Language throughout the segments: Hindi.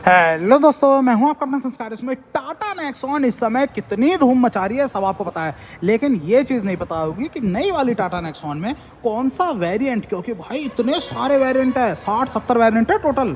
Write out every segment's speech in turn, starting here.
हेलो दोस्तों, मैं हूं आपका अपना संस्कार। इसमें टाटा नेक्सॉन इस समय कितनी धूम मचा रही है सब आपको पता है, लेकिन ये चीज़ नहीं पता होगी कि नई वाली टाटा नेक्सॉन में कौन सा वेरिएंट, क्योंकि भाई इतने सारे वेरिएंट है, 60-70 वेरिएंट है टोटल।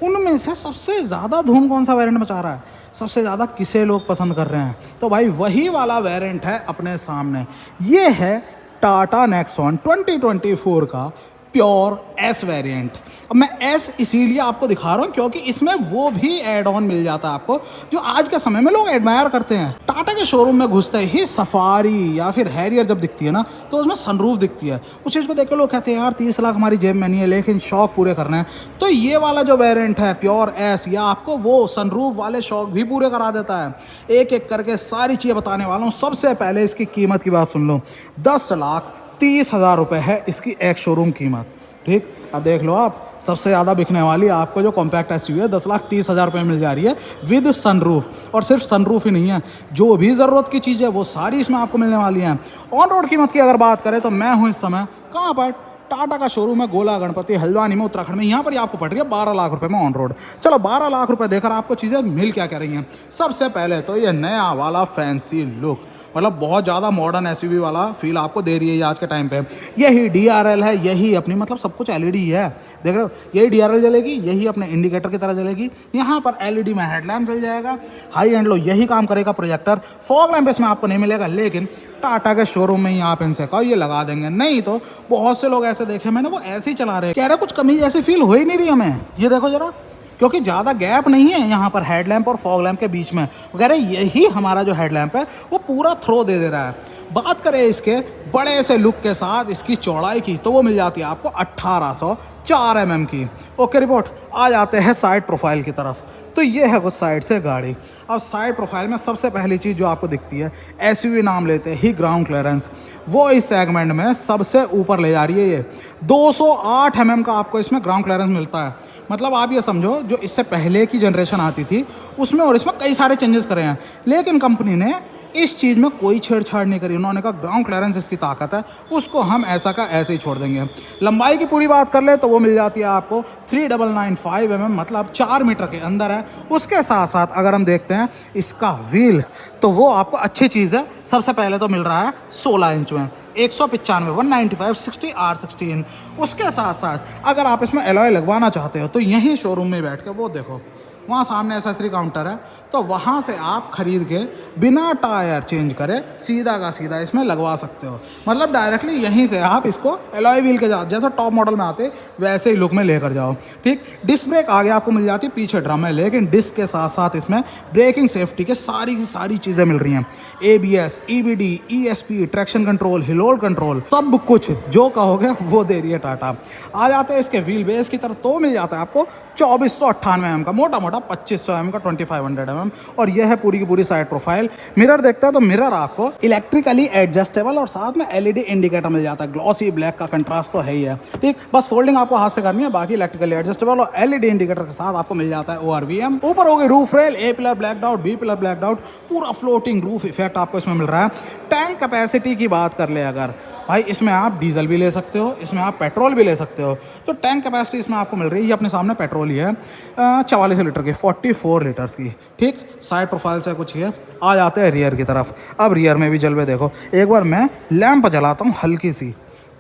उनमें से सबसे ज़्यादा धूम कौन सा वेरिएंट मचा रहा है, सबसे ज़्यादा किसे लोग पसंद कर रहे हैं, तो भाई वही वाला वेरिएंट है अपने सामने। ये है टाटा नेक्सॉन 2024 का प्योर एस वेरिएंट। अब मैं एस इसीलिए आपको दिखा रहा हूँ क्योंकि इसमें वो भी एड ऑन मिल जाता है आपको जो आज के समय में लोग एडमायर करते हैं। टाटा के शोरूम में घुसते ही सफारी या फिर हैरियर जब दिखती है ना, तो उसमें सनरूफ दिखती है। उस चीज़ को देख के लोग कहते हैं यार 30 लाख हमारी जेब में नहीं है, लेकिन शौक पूरे करने हैं। तो ये वाला जो वेरिएंट है प्योर एस, या आपको वो सनरूफ वाले शौक भी पूरे करा देता है। एक एक करके सारी चीज़ें बताने वाला हूँ। सबसे पहले इसकी कीमत की बात सुन लो, 10,30,000 रुपये है इसकी एक शोरूम कीमत। ठीक, अब देख लो आप, सबसे ज़्यादा बिकने वाली आपको जो कॉम्पैक्ट एसयूवी है 10,30,000 रुपये मिल जा रही है विद सनरूफ। और सिर्फ सनरूफ ही नहीं है, जो भी ज़रूरत की चीज़ है वो सारी इसमें आपको मिलने वाली हैं। ऑन रोड कीमत की अगर बात करें तो मैं हूँ इस समय कहाँ पर, टाटा का शोरूम है गोला गणपति हल्द्वानी में, उत्तराखंड में। यहाँ पर आपको पड़ रही है 12 लाख रुपए में ऑन रोड। चलो 12 लाख रुपए देकर आपको चीज़ें मिल क्या रही हैं। सबसे पहले तो ये नया वाला फैंसी लुक, मतलब बहुत ज़्यादा मॉडर्न एसयूवी वाला फील आपको दे रही है आज के टाइम पे। यही डीआरएल है, यही अपनी मतलब सब कुछ एलईडी है, देख रहे हो, यही डीआरएल जलेगी, यही अपने इंडिकेटर की तरह जलेगी। यहाँ पर एलईडी में हेडलैम्प जल जाएगा, हाई एंड लो यही काम करेगा प्रोजेक्टर। फॉग लैंप इसमें आपको नहीं मिलेगा, लेकिन टाटा के शोरूम में ही आप इनसे कहो ये लगा देंगे। नहीं तो बहुत से लोग ऐसे देखे मैंने, वो ऐसे ही चला रहे हैं, कह रहे कुछ कमी ऐसी फील हो ही नहीं रही हमें। ये देखो जरा, क्योंकि ज़्यादा गैप नहीं है यहाँ पर हेडलैम्प और फॉग लैम्प के बीच में। वगैरह यही हमारा जो हेडलैम्प है वो पूरा थ्रो दे रहा है। बात करें इसके बड़े से लुक के साथ इसकी चौड़ाई की, तो वो मिल जाती है आपको 1804 mm की। ओके रिपोर्ट, आ जाते हैं साइड प्रोफाइल की तरफ। तो ये है कुछ साइड से गाड़ी। अब साइड प्रोफाइल में सबसे पहली चीज़ जो आपको दिखती है, एसयूवी नाम लेते ही ग्राउंड क्लियरेंस, वो इस सेगमेंट में सबसे ऊपर ले जा रही है। ये 208 mm का आपको इसमें ग्राउंड क्लियरेंस मिलता है। मतलब आप ये समझो जो इससे पहले की जनरेशन आती थी उसमें और इसमें कई सारे चेंजेस करे हैं, लेकिन कंपनी ने इस चीज़ में कोई छेड़छाड़ नहीं करी। उन्होंने कहा ग्राउंड क्लियरेंस इसकी ताकत है, उसको हम ऐसा का ऐसे ही छोड़ देंगे। लंबाई की पूरी बात कर ले तो वो मिल जाती है आपको 3995 mm, मतलब 4 मीटर के अंदर है। उसके साथ साथ अगर हम देखते हैं इसका व्हील, तो वो आपको अच्छी चीज़ है। सबसे पहले तो मिल रहा है 16 इंच में, 195 195 60 R16। उसके साथ साथ अगर आप इसमें एलॉय लगवाना चाहते हो तो यहीं शोरूम में बैठ के, वो देखो वहाँ सामने एसेसरी काउंटर है, तो वहाँ से आप खरीद के बिना टायर चेंज करे सीधा का सीधा इसमें लगवा सकते हो। मतलब डायरेक्टली यहीं से आप इसको एलॉय व्हील के साथ जैसा टॉप मॉडल में आते वैसे ही लुक में लेकर जाओ। ठीक, डिस्क ब्रेक आगे आपको मिल जाती है, पीछे ड्रम है, लेकिन डिस्क के साथ साथ इसमें ब्रेकिंग सेफ्टी के सारी की सारी चीज़ें मिल रही हैं। ABS, EBD, ESP, traction control, hill hold control, सब कुछ जो कहोगे वो दे रही है टाटा। आ जाते हैं इसके व्हील बेस की तरफ, तो मिल जाता है आपको 2498 mm का, मोटा मोटा 2500 mm का 2500 mm। और यह है पूरी की पूरी साइड प्रोफाइल। मिरर देखते हैं तो मिरर आपको इलेक्ट्रिकली एडजस्टेबल और साथ में LED इंडिकेटर मिल जाता है। ग्लॉसी ब्लैक का कंट्रास्ट तो है ही है। ठीक, बस फोल्डिंग आपको हाथ से करनी है, बाकी इलेक्ट्रिकली एडजस्टेबल और LED इंडिकेटर के साथ आपको मिल जाता है ORVM। ऊपर हो गई roof rail, A pillar black out, B pillar black out, पूरा फ्लोटिंग रूफ इफेक्ट आपको इसमें मिल रहा है। टैंक कैपेसिटी की बात कर ले अगर, भाई इसमें आप डीजल भी ले सकते हो, इसमें आप पेट्रोल भी ले सकते हो। तो टैंक कैपेसिटी इसमें आपको मिल रही है, ये अपने सामने पेट्रोल ही है, 44 लीटर की, 44 लीटर्स की। ठीक, साइड प्रोफाइल से कुछ ये। आ जाते हैं रियर की तरफ। अब रियर में भी जलवे देखो, एक बार मैं लैंप जलाता हूँ हल्की सी,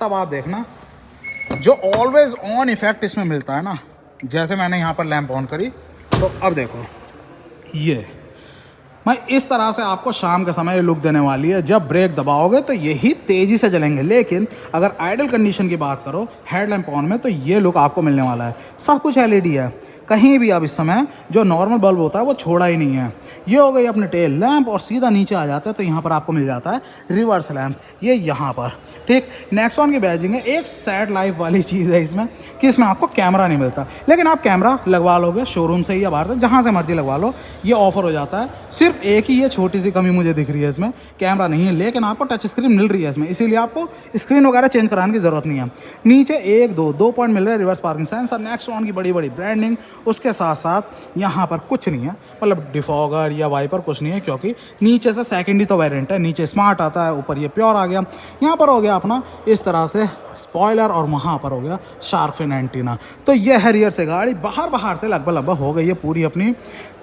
तब आप देखना जो ऑलवेज ऑन इफेक्ट इसमें मिलता है ना। जैसे मैंने यहाँ पर लैंप ऑन करी तो अब देखो ये मैं इस तरह से आपको शाम के समय लुक देने वाली है। जब ब्रेक दबाओगे तो यही तेज़ी से जलेंगे, लेकिन अगर आइडल कंडीशन की बात करो हेडलैम्प ऑन में, तो ये लुक आपको मिलने वाला है। सब कुछ LED है, कहीं भी अब इस समय जो नॉर्मल बल्ब होता है वो छोड़ा ही नहीं है। ये हो गई अपने टेल लैंप, और सीधा नीचे आ जाता है तो यहाँ पर आपको मिल जाता है रिवर्स लैंप, ये यहाँ पर। ठीक, नेक्सॉन की बैजिंग है। एक सैड लाइफ वाली चीज़ है इसमें कि इसमें आपको कैमरा नहीं मिलता, लेकिन आप कैमरा लगवा लोगे शोरूम से या बाहर से, जहाँ से मर्जी लगवा लो, ये ऑफर हो जाता है। सिर्फ एक ही ये छोटी सी कमी मुझे दिख रही है, इसमें कैमरा नहीं है, लेकिन आपको टच स्क्रीन मिल रही है इसमें, इसीलिए आपको स्क्रीन वगैरह चेंज कराने की ज़रूरत नहीं है। नीचे 1 2 पॉइंट मिल रहे हैं, रिवर्स पार्किंग सेंसर, नेक्सॉन की बड़ी बड़ी ब्रांडिंग, उसके साथ साथ यहाँ पर कुछ नहीं है, मतलब डिफॉगर या वाइपर कुछ नहीं है, क्योंकि नीचे से सेकंड ही तो वेरिएंट है, नीचे स्मार्ट आता है, ऊपर ये प्योर आ गया। यहाँ पर हो गया अपना इस तरह से स्पॉइलर और वहाँ पर हो गया शार्क फिन एंटीना। तो ये है रियर से गाड़ी, बाहर से लगभग हो गई है पूरी अपनी।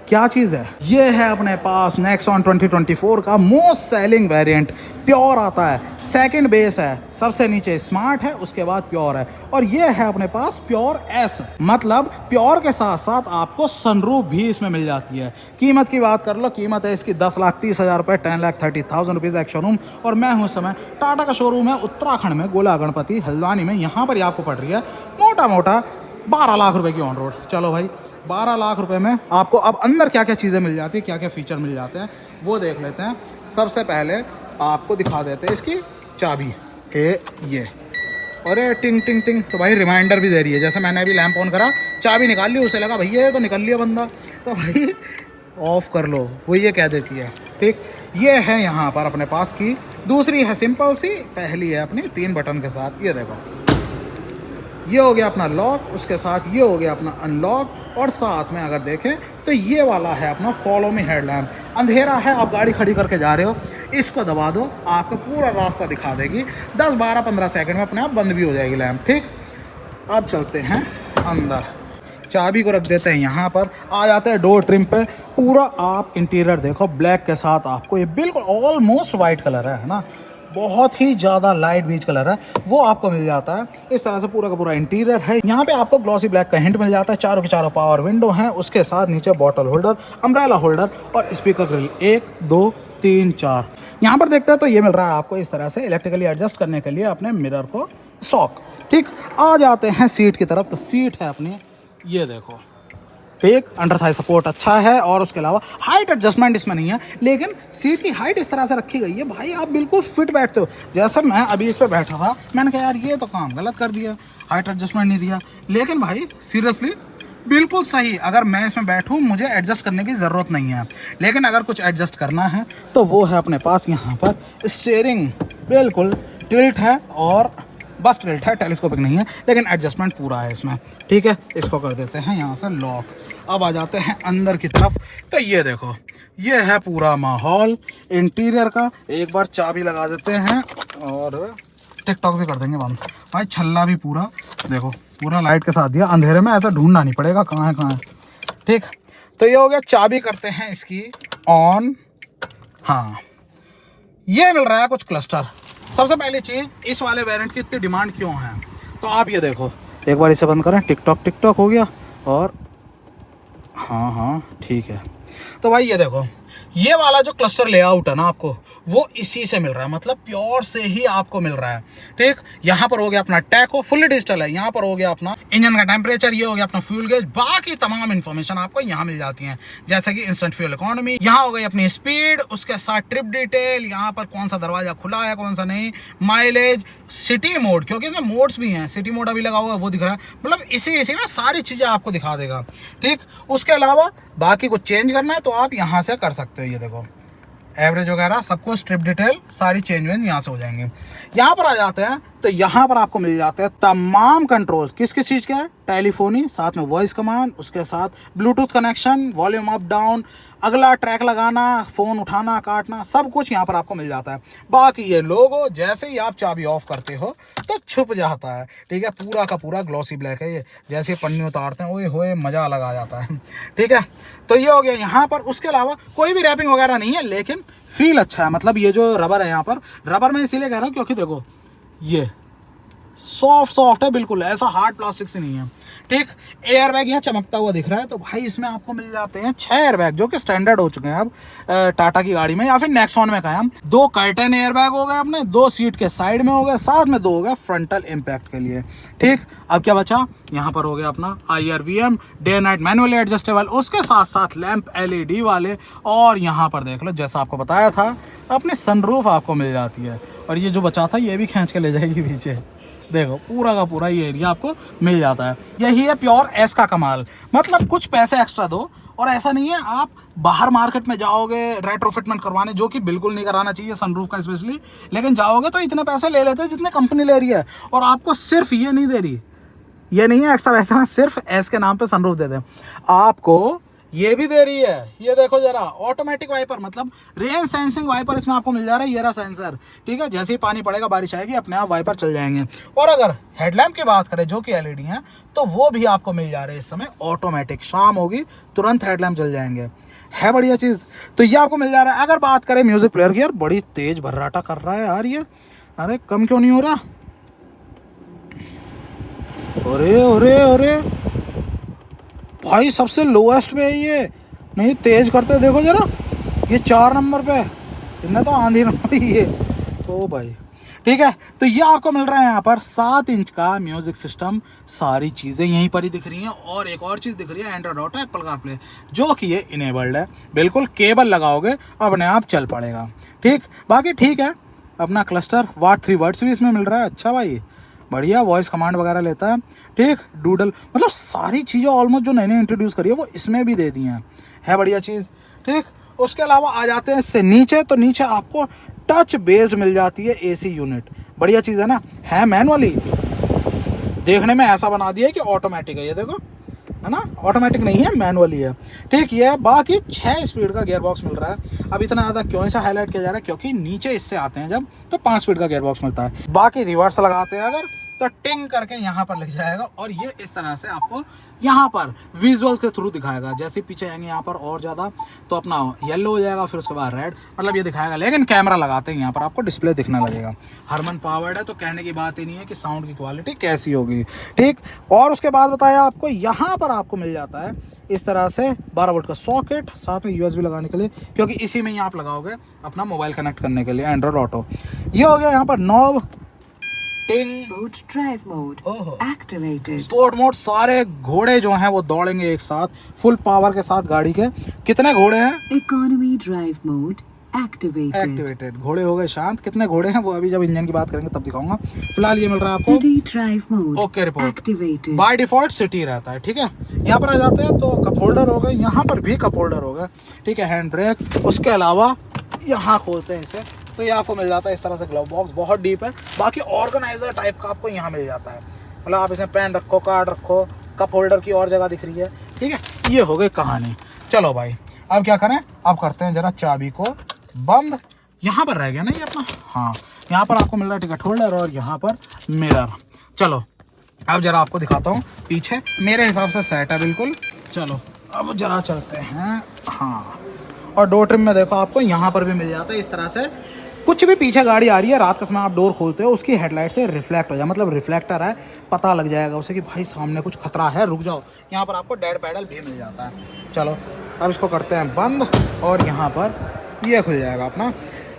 क्या चीज़ है ये है अपने पास नेक्सॉन 2024 का मोस्ट सेलिंग वेरिएंट, प्योर आता है, सेकंड बेस है, सबसे नीचे स्मार्ट है, उसके बाद प्योर है, और ये है अपने पास प्योर एस, मतलब प्योर के साथ साथ आपको सनरूफ भी इसमें मिल जाती है। कीमत की बात कर लो, कीमत है इसकी 10,30,000 रुपये, 10,30,000 रुपीज़ एक शोरूम। और मैं हूँ इस समय टाटा का शोरूम है उत्तराखंड में, गोला गणपति हल्द्वानी में। यहाँ पर आपको पड़ रही है मोटा 12 लाख रुपए की ऑन रोड। चलो भाई 12 लाख रुपए में आपको अब अंदर क्या क्या चीज़ें मिल जाती है, क्या क्या फीचर मिल जाते हैं वो देख लेते हैं। सबसे पहले आपको दिखा देते हैं इसकी चाबी, ये अरे टिंग टिंग टिंग, तो भाई रिमाइंडर भी दे रही है। जैसे मैंने अभी लैंप ऑन करा, चाबी निकाल ली, उसे लगा भैया ये तो निकल लिया बंदा, तो भाई ऑफ कर लो, वो ये कह देती है। ठीक, ये है यहाँ पर अपने पास की। दूसरी है सिंपल सी, पहली है अपनी 3 बटन के साथ, ये देखो, ये हो गया अपना लॉक, उसके साथ ये हो गया अपना अनलॉक, और साथ में अगर देखें तो ये वाला है अपना फॉलो मी हेडलैम्प। अंधेरा है, आप गाड़ी खड़ी करके जा रहे हो, इसको दबा दो, आपको पूरा रास्ता दिखा देगी, 10, 12, 15 सेकंड में अपने आप बंद भी हो जाएगी लैम्प। ठीक, अब चलते हैं अंदर, चाबी को रख देते हैं यहाँ पर, आ जाते हैं डोर ट्रिम पे। पूरा आप इंटीरियर देखो, ब्लैक के साथ आपको ये बिल्कुल ऑलमोस्ट वाइट कलर है ना, बहुत ही ज़्यादा लाइट बीच कलर है, वो आपको मिल जाता है। इस तरह से पूरा का पूरा इंटीरियर है। यहाँ पे आपको ग्लॉसी ब्लैक का हिंट मिल जाता है। चारों के चारों पावर विंडो हैं, उसके साथ नीचे बॉटल होल्डर, अम्ब्रेला होल्डर और स्पीकर ग्रिल, 1, 2, 3, 4। यहाँ पर देखते हैं तो ये मिल रहा है आपको इस तरह से इलेक्ट्रिकली एडजस्ट करने के लिए अपने मिरर को सॉक। ठीक, आ जाते हैं सीट की तरफ, तो सीट है अपनी, ये देखो, ठीक, अंडर थाई सपोर्ट अच्छा है, और उसके अलावा हाइट एडजस्टमेंट इसमें नहीं है, लेकिन सीट की हाइट इस तरह से रखी गई है भाई, आप बिल्कुल फिट बैठते हो। जैसे मैं अभी इस पे बैठा था, मैंने कहा यार ये तो काम गलत कर दिया, हाइट एडजस्टमेंट नहीं दिया, लेकिन भाई सीरियसली बिल्कुल सही। अगर मैं इसमें बैठूं मुझे एडजस्ट करने की ज़रूरत नहीं है, लेकिन अगर कुछ एडजस्ट करना है तो वो है अपने पास यहाँ पर स्टीयरिंग, बिल्कुल टिल्ट है, और बस टिल्ट है, टेलीस्कोपिक नहीं है, लेकिन एडजस्टमेंट पूरा है इसमें। ठीक है, इसको कर देते हैं यहाँ से लॉक। अब आ जाते हैं अंदर की तरफ, तो ये देखो, ये है पूरा माहौल इंटीरियर का। एक बार चाबी लगा देते हैं और टिकटॉक भी कर देंगे बंद। भाई छल्ला भी पूरा देखो, पूरा लाइट के साथ दिया, अंधेरे में ऐसा ढूंढना नहीं पड़ेगा कहाँ है। ठीक, तो ये हो गया। चाबी करते हैं इसकी ऑन। हाँ, ये मिल रहा है कुछ क्लस्टर। सबसे पहली चीज़, इस वाले वेरिएंट की इतनी डिमांड क्यों है, तो आप ये देखो, एक बार इसे बंद करें, टिकटॉक हो गया, और हाँ ठीक है। तो भाई ये देखो, ये वाला जो क्लस्टर लेआउट है ना आपको, वो इसी से मिल रहा है, मतलब प्योर से ही आपको मिल रहा है। ठीक, यहाँ पर हो गया अपना टैको, फुल्ली डिजिटल है। यहाँ पर हो गया अपना इंजन का टेम्परेचर, ये हो गया अपना फ्यूल गेज, बाकी तमाम इन्फॉर्मेशन आपको यहाँ मिल जाती है, जैसे कि इंस्टेंट फ्यूल इकोनॉमी, यहाँ हो गई अपनी स्पीड, उसके साथ ट्रिप डिटेल, यहाँ पर कौन सा दरवाजा खुला है कौन सा नहीं, माइलेज, सिटी मोड, क्योंकि इसमें मोड्स भी हैं, सिटी मोड अभी लगा हुआ है वो दिख रहा है, मतलब इसी में सारी चीज़ें आपको दिखा देगा। ठीक, उसके अलावा बाकी कुछ चेंज करना है तो आप यहाँ से कर सकते हो। ये देखो, एवरेज वगैरह सब कुछ, ट्रिप डिटेल सारी चेंज यहाँ से हो जाएंगे। यहाँ पर आ जाते हैं तो यहाँ पर आपको मिल जाते हैं तमाम कंट्रोल, किस किस चीज़ के है, टेलीफोनी, साथ में वॉइस कमांड, उसके साथ Bluetooth connection, volume up down, अगला ट्रैक लगाना, फ़ोन उठाना काटना, सब कुछ यहाँ पर आपको मिल जाता है। बाकी ये लोगो जैसे ही आप चाबी ऑफ करते हो तो छुप जाता है। ठीक है, पूरा का पूरा ग्लॉसी ब्लैक है ये, जैसे पन्नी उतारते हैं ओए होए मज़ा लगा जाता है। ठीक है, तो ये हो गया यहाँ पर। उसके अलावा कोई भी रैपिंग वगैरह नहीं है, लेकिन फील अच्छा है, मतलब ये जो रबर है यहाँ पर, रबर में इसीलिए कह रहा हूँ क्योंकि देखो ये सॉफ्ट है, बिल्कुल ऐसा हार्ड प्लास्टिक से नहीं है। ठीक, एयर बैग यहाँ चमकता हुआ दिख रहा है, तो भाई इसमें आपको मिल जाते हैं 6 एयर बैग, जो कि स्टैंडर्ड हो चुके हैं अब टाटा की गाड़ी में या फिर नेक्सॉन में कहें हम। 2 कर्टन एयर बैग हो गए अपने, 2 सीट के साइड में हो गए, साथ में 2 हो गए फ्रंटल इम्पैक्ट के लिए। ठीक, अब क्या बचा, यहाँ पर हो गया अपना IRVM, day night manually adjustable, उसके साथ साथ लैंप LED वाले, और यहाँ पर देख लो जैसा आपको बताया था अपने सनरूफ आपको मिल जाती है, और ये जो बचा था ये भी खींच के ले जाएगी पीछे। देखो पूरा का पूरा ये एरिया आपको मिल जाता है। यही है प्योर एस का कमाल, मतलब कुछ पैसे एक्स्ट्रा दो, और ऐसा नहीं है आप बाहर मार्केट में जाओगे रेट्रोफिटमेंट करवाने, जो कि बिल्कुल नहीं कराना चाहिए सनरूफ का स्पेशली, लेकिन जाओगे तो इतने पैसे ले लेते हैं जितने कंपनी ले रही है, और आपको सिर्फ ये नहीं दे रही, ये नहीं है एक्स्ट्रा पैसे में सिर्फ एस के नाम पे सनरूफ दे दें। आपको ये भी दे रही है, ये देखो जरा, ऑटोमेटिक वाइपर, मतलब रेन सेंसिंग वाइपर इसमें आपको मिल जा रहा है। ये रहा सेंसर, ठीक है, जैसे ही पानी पड़ेगा, बारिश आएगी, अपने आप वाइपर चल जाएंगे। और अगर हेडलैम्प की बात करें जो कि एलईडी हैं, तो वो भी आपको मिल जा रहे हैं इस समय ऑटोमेटिक। शाम होगी तुरंत हेडलैम्प जल जाएंगे, है बढ़िया चीज़। तो ये आपको मिल जा रहा है। अगर बात करें म्यूजिक प्लेयर की, यार बड़ी तेज भर्राटा कर रहा है यार ये, अरे कम क्यों नहीं हो रहा? अरे अरे अरे भाई सबसे लोएस्ट पे है ये, नहीं तेज करते देखो जरा, ये 4 नंबर पे, इनने तो आंधी ना हुई है। ओ भाई ठीक है, तो ये आपको मिल रहा है यहाँ पर 7 इंच का म्यूजिक सिस्टम। सारी चीज़ें यहीं पर ही दिख रही हैं। और एक और चीज़ दिख रही है, एंड्रॉइड ऑटो, एप्पल कारप्ले, जो कि ये इनेबल्ड है। बिल्कुल केबल लगाओगे अपने आप चल पड़ेगा। ठीक, बाकी ठीक है। अपना क्लस्टर वाट 3 वर्ड्स भी इसमें मिल रहा है। अच्छा भाई बढ़िया, वॉइस कमांड वगैरह लेता है। ठीक, डूडल, मतलब सारी चीज़ें ऑलमोस्ट जो नई इंट्रोड्यूस करी है वो इसमें भी दे दी हैं, है बढ़िया चीज़। ठीक, उसके अलावा आ जाते हैं इससे नीचे, तो नीचे आपको टच बेस्ड मिल जाती है एसी यूनिट। बढ़िया चीज़ है ना, है मैनुअली, देखने में ऐसा बना दिया है कि ऑटोमेटिक है, ये देखो, है ना, ऑटोमेटिक नहीं है, मैनुअली है। ठीक, ये बाकी 6 स्पीड का गियर बॉक्स मिल रहा है। अब इतना ज़्यादा क्यों ऐसा हाईलाइट किया जा रहा है, क्योंकि नीचे इससे आते हैं जब, तो 5 स्पीड का गियर बॉक्स मिलता है। बाकी रिवर्स लगाते हैं अगर, तो टिंग करके यहाँ पर लिख जाएगा, और ये इस तरह से आपको यहाँ पर विजुअल्स के थ्रू दिखाएगा। जैसे पीछे आएंगे यहाँ पर और ज़्यादा, तो अपना येलो हो जाएगा, फिर उसके बाद रेड, मतलब ये दिखाएगा। लेकिन कैमरा लगाते हैं यहाँ पर आपको डिस्प्ले दिखने लगेगा। हरमन पावर्ड है, तो कहने की बात ही नहीं है कि साउंड की क्वालिटी कैसी होगी। ठीक, और उसके बाद बताया आपको, यहाँ पर आपको मिल जाता है इस तरह से 12 वोल्ट का सॉकेट, साथ में यूएसबी लगाने के लिए, क्योंकि इसी में ही आप लगाओगे अपना मोबाइल कनेक्ट करने के लिए, एंड्रॉइड ऑटो। ये हो गया यहाँ पर knob, Boot drive mode activated. Sport mode, सारे घोड़े जो हैं वो दौड़ेंगे एक साथ, फुल पावर के साथ गाड़ी के। कितने घोड़े हैं? Economy drive mode activated. घोड़े हो गए शांत। कितने घोड़े हैं वो अभी जब इंजन की बात करेंगे तब दिखाऊंगा। फिलहाल ये मिल रहा है आपको City drive mode okay report, activated. By default city रहता है। ठीक है, यहाँ पर आ जाते हैं तो कप होल्डर हो गए, यहाँ पर भी कप होल्डर हो गए। ठीक है, हैंड ब्रेक, उसके अलावा यहाँ खोलते हैं इसे, तो ये आपको मिल जाता है इस तरह से ग्लव बॉक्स, बहुत डीप है। बाकी ऑर्गेनाइजर टाइप का आपको यहाँ मिल जाता है, मतलब आप इसमें पेन रखो, कार्ड रखो, कप होल्डर की और जगह दिख रही है। ठीक है, ये हो गई कहानी। चलो भाई अब क्या करें, अब करते हैं जरा चाबी को बंद। यहाँ पर रह गया ना ये अपना, हाँ, यहाँ पर आपको मिल रहा है टिकट होल्डर और यहाँ पर मिरर। चलो अब जरा आपको दिखाता हूँ पीछे, मेरे हिसाब से सेट है बिल्कुल। चलो अब जरा चलते हैं, हाँ, और डोर ट्रिम में देखो आपको यहाँ पर भी मिल जाता है इस तरह से। कुछ भी पीछे गाड़ी आ रही है, रात का समय आप डोर खोलते हो, उसकी हेडलाइट से रिफ्लेक्ट हो जाए, मतलब रिफ्लेक्टर है, पता लग जाएगा उसे कि भाई सामने कुछ खतरा है, रुक जाओ। यहाँ पर आपको डेड पैडल भी मिल जाता है। चलो अब इसको करते हैं बंद, और यहाँ पर ये खुल जाएगा अपना।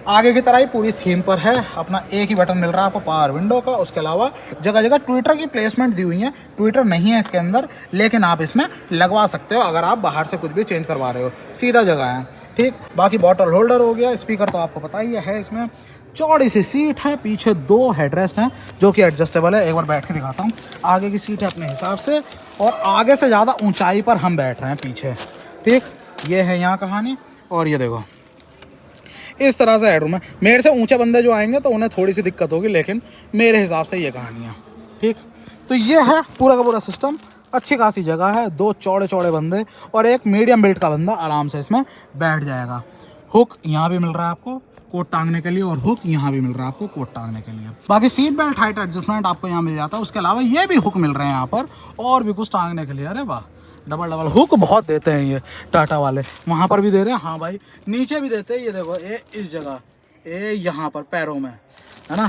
आगे की तरह ही पूरी थीम पर है अपना, एक ही बटन मिल रहा है आपको पावर विंडो का। उसके अलावा जगह जगह ट्विटर की प्लेसमेंट दी हुई है। ट्विटर नहीं है इसके अंदर, लेकिन आप इसमें लगवा सकते हो अगर आप बाहर से कुछ भी चेंज करवा रहे हो, सीधा जगह है। ठीक, बाकी बॉटल होल्डर हो गया, स्पीकर तो आपको पता ही है। इसमें चौड़ी सी सीट है, पीछे 2 हेडरेस्ट हैं जो कि एडजस्टेबल है। एक बार बैठ के दिखाता हूँ। आगे की सीट है अपने हिसाब से, और आगे से ज़्यादा ऊंचाई पर हम बैठ रहे हैं पीछे। ठीक, ये है यहाँ कहानी। और ये देखो इस तरह से हेडरूम है। मेरे से ऊंचे बंदे जो आएंगे तो उन्हें थोड़ी सी दिक्कत होगी, लेकिन मेरे हिसाब से ये कहानियाँ। ठीक, तो ये है पूरा का पूरा सिस्टम। अच्छी खासी जगह है, 2 चौड़े चौड़े बंदे और एक मीडियम बिल्ड का बंदा आराम से इसमें बैठ जाएगा। हुक यहाँ भी मिल रहा है आपको कोट टांगने के लिए, और हुक यहाँ भी मिल रहा है आपको कोट टांगने के लिए। बाकी सीट बेल्ट हाइट एडजस्टमेंट आपको यहाँ मिल जाता है। उसके अलावा ये भी हुक मिल रहे हैं यहाँ पर, और भी कुछ टांगने के लिए। अरे वाह, डबल डबल हुक बहुत देते हैं ये टाटा वाले। वहाँ पर भी दे रहे हैं, हाँ भाई, नीचे भी देते हैं। ये देखो, ये इस जगह, ये यहाँ पर पैरों में, है ना।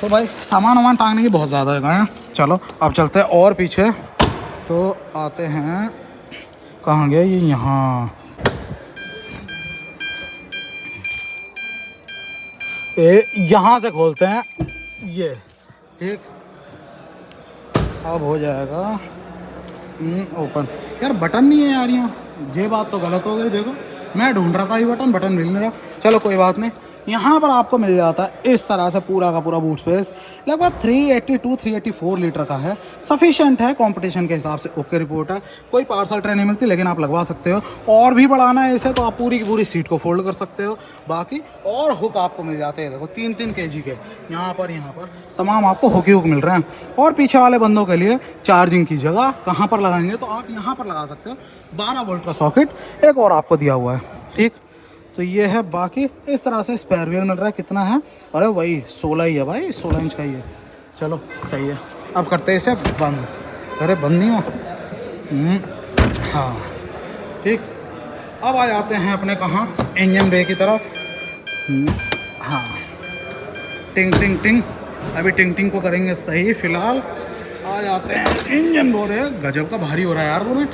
तो भाई सामान वामान टांगने की बहुत ज़्यादा जगह है। चलो अब चलते हैं और पीछे, तो आते हैं, कहाँ गया ये, यहाँ। यहाँ से खोलते हैं ये। ठीक, अब हो जाएगा ओपन। यार बटन नहीं है यार यहाँ, ये बात तो गलत हो गई। देखो मैं ढूंढ रहा था ये बटन मिल नहीं रहा। चलो कोई बात नहीं, यहाँ पर आपको मिल जाता है इस तरह से पूरा का पूरा बूट स्पेस। लगभग 384 लीटर का है, सफिशिएंट है कंपटीशन के हिसाब से। ओके रिपोर्ट है, कोई पार्सल ट्रे नहीं मिलती लेकिन आप लगवा सकते हो। और भी बढ़ाना है इसे तो आप पूरी की पूरी सीट को फोल्ड कर सकते हो। बाकी और हुक आपको मिल जाते हैं, देखो 3-3 kg के यहाँ पर तमाम आपको हुक ही हुक मिल रहे हैं। और पीछे वाले बंदों के लिए चार्जिंग की जगह कहाँ पर लगाएंगे तो आप यहाँ पर लगा सकते हो। 12 वोल्ट का सॉकेट एक और आपको दिया हुआ है, ठीक। तो ये है, बाकी इस तरह से स्पेयर व्हील मिल रहा है। कितना है? अरे वही 16 ही है भाई, 16 इंच का ही है। चलो सही है, अब करते हैं इसे बंद। अरे बंद नहीं हो, हाँ ठीक। अब आ जाते हैं अपने कहाँ, इंजन बे की तरफ। हाँ, टिंग टिंग टिंग, अभी टिंग टिंग को करेंगे सही। फिलहाल आ जाते हैं इंजन। बोले गजब का भारी हो रहा है यार बोनेट,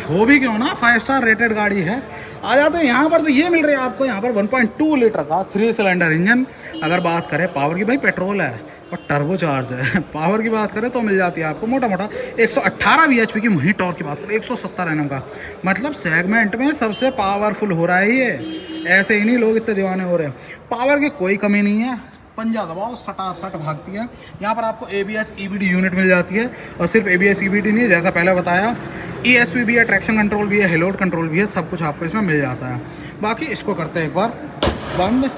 हो भी क्यों ना, 5 स्टार रेटेड गाड़ी है। आ जाते हैं यहाँ पर, तो ये मिल रही है आपको यहाँ पर 1.2 लीटर का 3 सिलेंडर इंजन। अगर बात करें पावर की, भाई पेट्रोल है और टर्बो चार्ज है। पावर की बात करें तो मिल जाती है आपको मोटा मोटा 118 bhp की। वहीं टॉर्क की बात करें 170 Nm का, मतलब सेगमेंट में सबसे पावरफुल हो रहा है ये। ऐसे ही नहीं लोग इतने दीवाने हो रहे हैं। पावर की कोई कमी नहीं है, पंजा दबाओ सटासट भागती है। यहाँ पर आपको ABS EBD यूनिट मिल जाती है। और सिर्फ ABS EBD नहीं, जैसा पहले बताया ESP भी है, ट्रैक्शन कंट्रोल भी है, हेलोड कंट्रोल भी है, सब कुछ आपको इसमें मिल जाता है। बाकी इसको करते हैं एक बार बंद।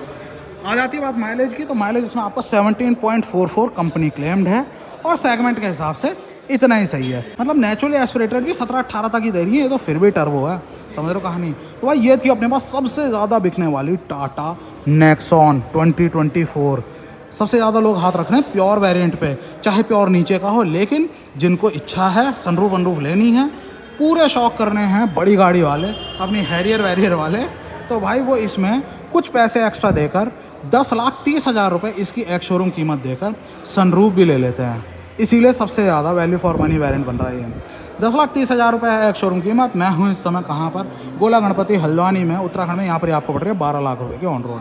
आ जाती है बात माइलेज की, तो माइलेज इसमें आपको 17.44 कंपनी क्लेम्ड है। और सेगमेंट के हिसाब से इतना ही सही है, मतलब नेचुरली एस्पिरेटेड भी 17-18 तक ही दे रही है, ये तो फिर भी टर्बो है, समझ रहे हो कहानी। तो भाई ये थी अपने पास सबसे ज़्यादा बिकने वाली टाटा नेक्सॉन 2024। सबसे ज़्यादा लोग हाथ रख रहे हैं प्योर वेरिएंट पे, चाहे प्योर नीचे का हो, लेकिन जिनको इच्छा है सनरूफ वनरूफ लेनी है, पूरे शौक करने हैं बड़ी गाड़ी वाले, अपनी हैरियर वैरियर वाले, तो भाई वो इसमें कुछ पैसे एक्स्ट्रा देकर 10,30,000 रुपये इसकी एक शोरूम कीमत देकर सनरूफ भी ले लेते हैं। इसीलिए सबसे ज़्यादा वैल्यू फॉर मनी वेरिएंट बन रहा है ये। 10,30,000 रुपये है एक शोरूम कीमत। मैं हूँ इस समय कहाँ पर, गोला गणपति हल्द्वानी में, उत्तराखंड में। यहाँ पर आपको पड़ रही है 12 लाख रुपये की ऑन रोड।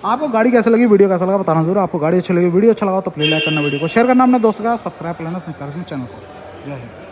आपको गाड़ी कैसे लगी, वीडियो कैसा लगा बताना जरूर। आपको गाड़ी अच्छी लगी, वीडियो अच्छा लगा तो प्लीज़ लाइक करना, वीडियो को शेयर करना अपने दोस्तों का, सब्सक्राइब कर लेना संस्कार चैनल को। जय हिंद।